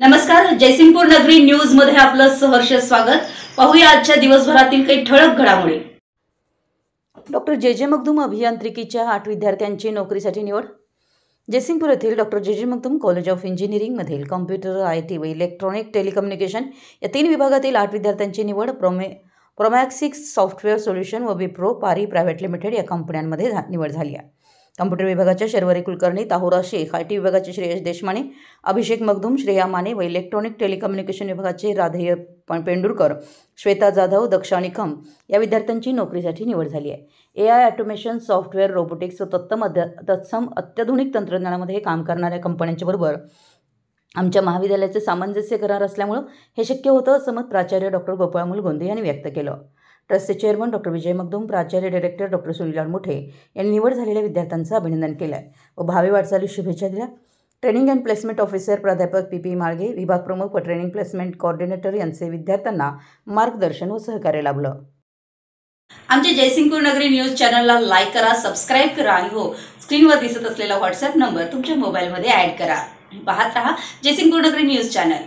नमस्कार, जयसिंगपूर नगरी न्यूज मध्ये आपलं सहर्ष स्वागत। पाहूया आजच्या दिवसभरातील काही ठळक घडामोडी। डॉक्टर जे मखदूम अभियांत्रिकीच्या 8 विद्यार्थ्यांची नोकरीसाठी निवड। जयसिंगपूर येथील डॉक्टर जे मखदूम कॉलेज ऑफ इंजिनिअरिंग मधील कॉम्प्युटर, IT व इलेक्ट्रॉनिक टेलिकम्युनिकेशन या 3 विभागातील 8 विद्यार्थ्यांची निवड प्रोमॅक्सिक्स सॉफ्टवेअर सोल्युशन व विप्रो पारी प्रायव्हेट लिमिटेड या कंपन्यांमध्ये निवड झाली आहे। कॉम्प्युटर विभागाच्या शर्वरी कुलकर्णी, ताहुरा शेख, IT विभागाचे श्रेयस देशमाने, अभिषेक मखदूम, श्रेया माने व इलेक्ट्रॉनिक टेलिकम्युनिकेशन विभागाचे राधेय पेंडुरकर, श्वेता जाधव, दक्षा निकम या विद्यार्थ्यांची नोकरीसाठी निवड झाली आहे। AI ऑटोमेशन, सॉफ्टवेअर, रोबोटिक्स व तत्सम अत्याधुनिक तंत्रज्ञानामध्ये काम करणाऱ्या कंपन्यांच्या बरोबर आमच्या महाविद्यालयाचे सामंजस्य करार असल्यामुळे हे शक्य होतं असं मत प्राचार्य डॉक्टर गोपाळ मुलगोंदे यांनी व्यक्त केलं। ट्रस्टचे चेअरमन डॉक्टर विजय मखदूम, प्राचार्य डायरेक्टर डॉक्टर सुनील मोठे यांनी निवड झालेल्या विद्यार्थ्यांचं अभिनंदन केलं आहे व भावी वाटचालीस शुभेच्छा दिल्या। ट्रेनिंग अँड प्लेसमेंट ऑफिसर प्राध्यापक PP माळगे, विभाग प्रमुख व ट्रेनिंग प्लेसमेंट कोऑर्डिनेटर यांचे विद्यार्थ्यांना मार्गदर्शन व सहकार्य लाभलं। आमच्या जयसिंगपूर नगरी न्यूज चॅनलला लाईक करा, सबस्क्राईब करा आणि हो, स्क्रीनवर दिसत असलेला व्हॉट्सअप नंबर तुमच्या मोबाईलमध्ये ॲड करा। पाहत रहा जयसिंगपूर नगरी न्यूज चॅनल।